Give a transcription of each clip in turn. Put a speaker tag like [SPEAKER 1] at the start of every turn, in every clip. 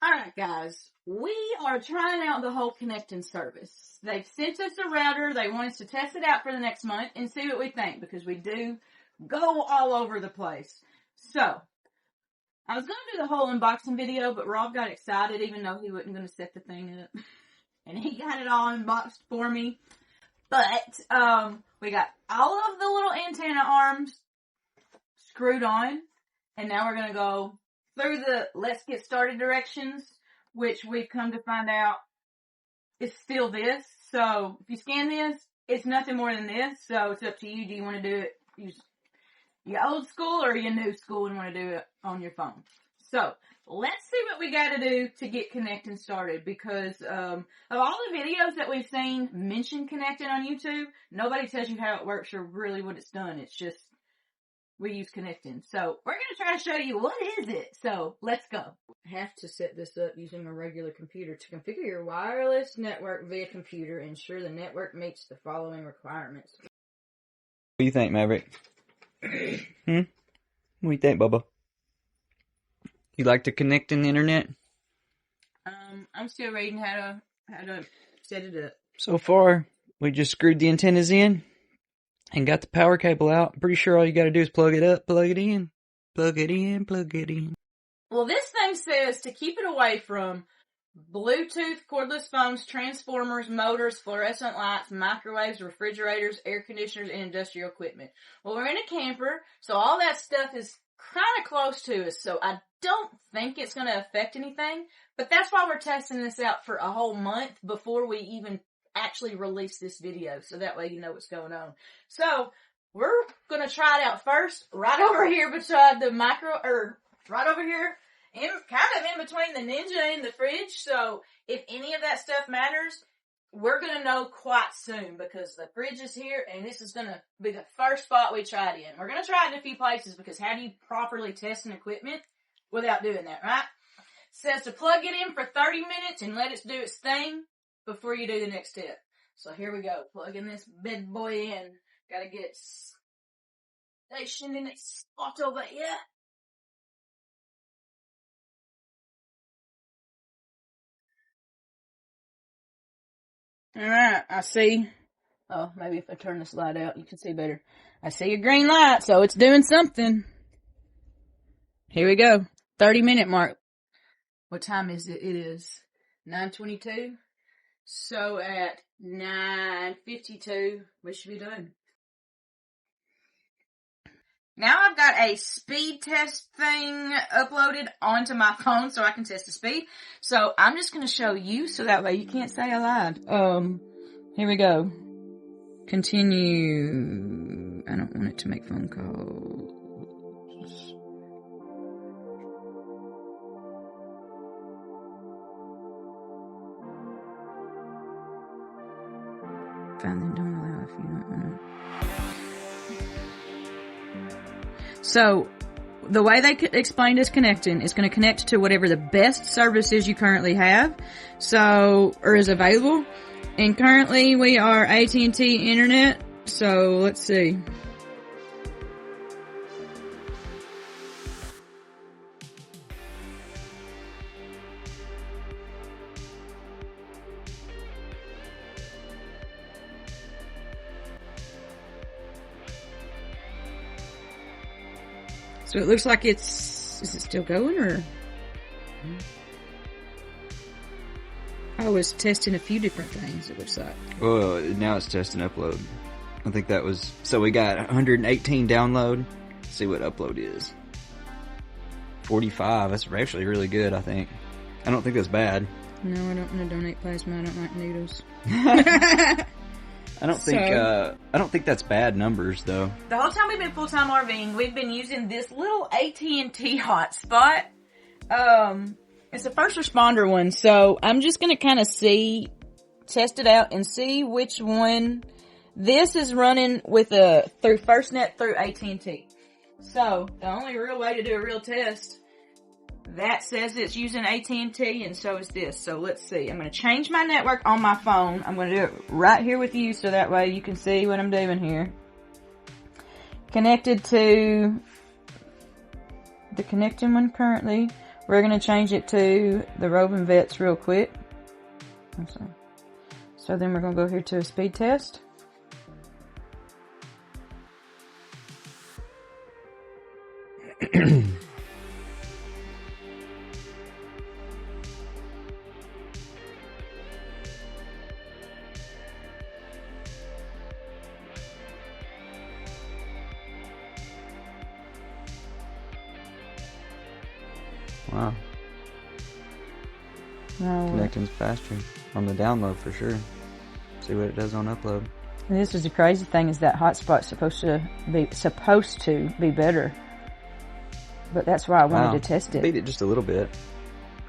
[SPEAKER 1] Alright guys, we are trying out the whole ConnecTen service. They've sent us a router, they want us to test it out for the next month and see what we think, because we do go all over the place. So, I was going to do the whole unboxing video, but Rob got excited even though he wasn't going to set the thing up. And he got it all unboxed for me. But, we got all of the little antenna arms screwed on, and now we're going to go through the let's get started directions, which we've come to find out is still this. So if you scan this, it's nothing more than this. So it's up to you. Do you want to do it your old school or your new school and want to do it on your phone? So let's see what we got to do to get ConnecTen started, because of all the videos that we've seen mention ConnecTen on YouTube, nobody tells you how it works or really what it's done. It's just we use ConnecTen. So we're going to try to show you what is it. So let's go. I have to set this up using a regular computer. To configure your wireless network via computer, ensure the network meets the following requirements.
[SPEAKER 2] What do you think, Maverick? What do you think, Bubba? You like to ConnecTen Internet?
[SPEAKER 1] I'm still reading how to set it up.
[SPEAKER 2] So far, we just screwed the antennas in and got the power cable out. I'm pretty sure all you gotta do is plug it up, plug it in, plug it in, plug it in.
[SPEAKER 1] Well, this thing says to keep it away from Bluetooth, cordless phones, transformers, motors, fluorescent lights, microwaves, refrigerators, air conditioners, and industrial equipment. Well, we're in a camper, so all that stuff is kind of close to us, so I don't think it's going to affect anything, but that's why we're testing this out for a whole month before we even actually release this video, so that way you know what's going on. So, we're going to try it out first, right over here beside the right over here, kind of in between the Ninja and the fridge, so if any of that stuff matters, we're going to know quite soon, because the fridge is here, and this is going to be the first spot we try it in. We're going to try it in a few places, because how do you properly test an equipment without doing that, right? It says to plug it in for 30 minutes and let it do its thing before you do the next step. So here we go, plugging this bad boy in. Gotta get it stationed in its spot over here. Alright, I see. Oh, maybe if I turn this light out, you can see better. I see a green light, so it's doing something. Here we go. 30-minute mark. What time is it? It is 9:22. So at 9:52, we should be done. Now I've got a speed test thing uploaded onto my phone so I can test the speed. So I'm just going to show you so that way you can't say I lied. Here we go. Continue. I don't want it to make phone calls. Finally don't allow if you don't want to. So, the way they explained as ConnecTen is going to connect to whatever the best services you currently have, or is available. And currently we are AT&T Internet, so let's see. So it looks like is it still going, or? Oh, it's testing a few different things, it looks like.
[SPEAKER 2] Well, now it's testing upload. I think that was, so we got 118 download. Let's see what upload is. 45, that's actually really good, I think. I don't think that's bad.
[SPEAKER 1] No, I don't want to donate plasma, I don't like needles.
[SPEAKER 2] I don't think that's bad numbers though. The
[SPEAKER 1] whole time we've been full-time RVing, we've been using this little AT&T hotspot. It's a first responder one, so I'm just gonna kind of test it out and see which one. This is running with through FirstNet through AT&T. So the only real way to do a real test, that says it's using AT&T, and so is this. So let's see. I'm going to change my network on my phone. I'm going to do it right here with you so that way you can see what I'm doing here. Connected to the ConnecTen one currently. We're going to change it to the roving vets real quick. So then we're going to go here to a speed test.
[SPEAKER 2] Wow. ConnecTen's faster on the download for sure. See what it does on upload.
[SPEAKER 1] And this is the crazy thing, is that hotspot's supposed to be better. But that's why I wanted to test it.
[SPEAKER 2] Beat it just a little bit.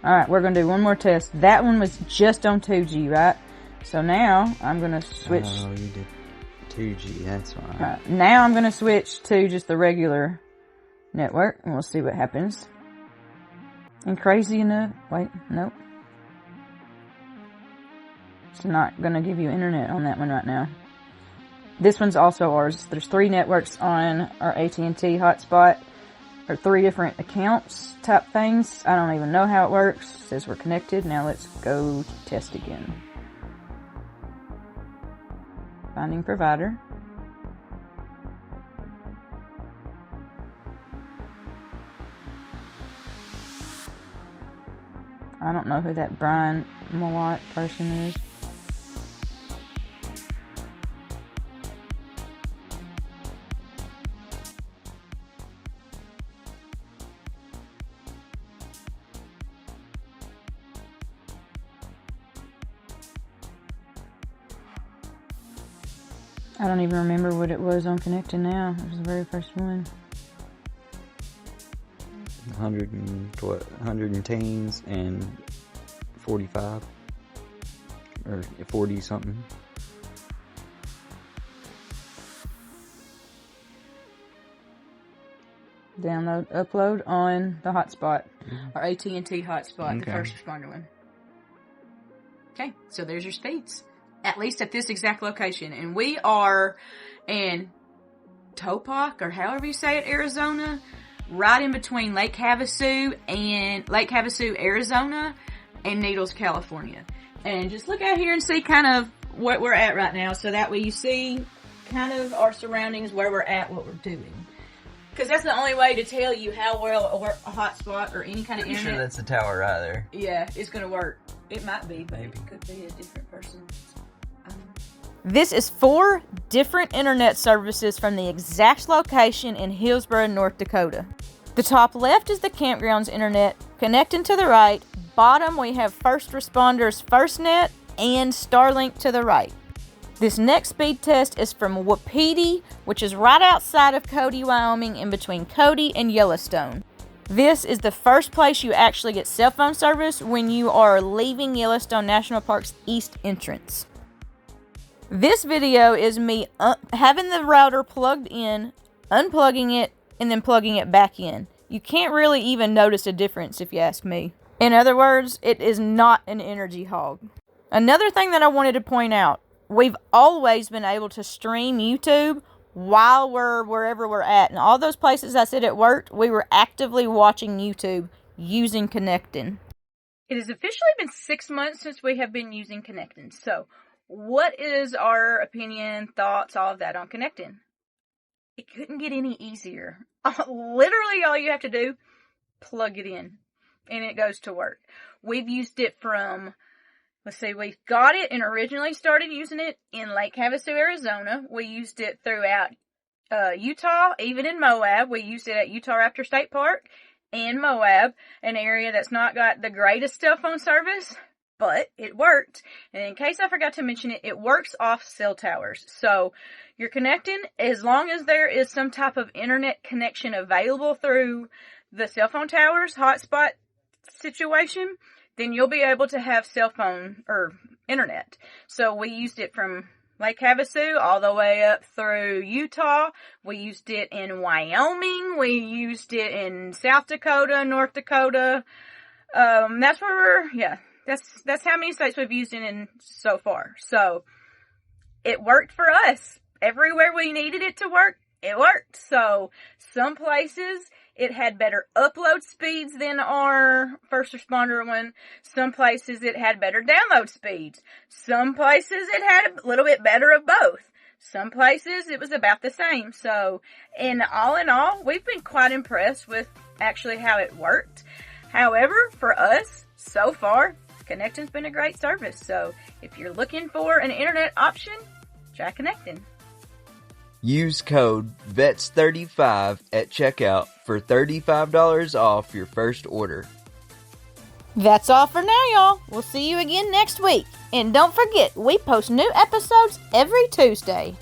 [SPEAKER 1] Alright, we're going to do one more test. That one was just on 2G, right? So now I'm going to switch.
[SPEAKER 2] Oh, you did 2G, that's fine.
[SPEAKER 1] Alright, now I'm going to switch to just the regular network, and we'll see what happens. And crazy enough, wait, nope. It's not going to give you internet on that one right now. This one's also ours. There's 3 networks on our AT&T hotspot, or 3 different accounts type things. I don't even know how it works. It says we're connected. Now let's go test again. Finding provider. I don't know who that Brian Mowat person is. I don't even remember what it was on ConnecTen now. It was the very first one.
[SPEAKER 2] 110s and 45 or 40 something.
[SPEAKER 1] Download, upload on the hotspot, or AT&T hotspot,
[SPEAKER 2] Okay.
[SPEAKER 1] the first responder one. Okay, so there's your speeds, at least at this exact location, and we are in Topak, or however you say it, Arizona. Right in between Lake Havasu, Arizona, and Needles, California. And just look out here and see kind of what we're at right now, so that way you see kind of our surroundings, where we're at, what we're doing. Because that's the only way to tell you how well a hotspot or any kind of internet.
[SPEAKER 2] Sure, that's the tower right there.
[SPEAKER 1] Yeah, it's going to work. It might be, but maybe. It could be a different person. This is 4 different internet services from the exact location in Hillsboro, North Dakota. The top left is the campground's internet. ConnecTen to the right. Bottom we have First Responders FirstNet and Starlink to the right. This next speed test is from Wapiti, which is right outside of Cody, Wyoming, in between Cody and Yellowstone. This is the first place you actually get cell phone service when you are leaving Yellowstone National Park's east entrance. This video is me having the router plugged in, unplugging it, and then plugging it back in. You can't really even notice a difference if you ask me. In other words, it is not an energy hog. Another thing that I wanted to point out, we've always been able to stream YouTube while we're wherever we're at. And all those places I said it worked, we were actively watching YouTube using ConnecTen. It has officially been 6 months since we have been using ConnecTen. So, what is our opinion, thoughts, all of that on ConnecTen? It couldn't get any easier. Literally all you have to do, plug it in, and it goes to work. We've used it from, we got it and originally started using it in Lake Havasu, Arizona. We used it throughout Utah, even in Moab. We used it at Utah Raptor State Park and Moab, an area that's not got the greatest cell phone service, but it worked. And in case I forgot to mention it, it works off cell towers. So you're connecting, as long as there is some type of internet connection available through the cell phone towers, hotspot situation, then you'll be able to have cell phone or internet. So we used it from Lake Havasu all the way up through Utah. We used it in Wyoming. We used it in South Dakota, North Dakota. That's where that's how many states we've used it in so far. So it worked for us. Everywhere we needed it to work, it worked. So some places it had better upload speeds than our first responder one. Some places it had better download speeds. Some places it had a little bit better of both. Some places it was about the same. So, in all, we've been quite impressed with actually how it worked. However, for us, so far, ConnecTen's been a great service. So, if you're looking for an internet option, try ConnecTen.
[SPEAKER 3] Use code VETS35 at checkout for $35 off your first order.
[SPEAKER 4] That's all for now, y'all. We'll see you again next week. And don't forget, we post new episodes every Tuesday.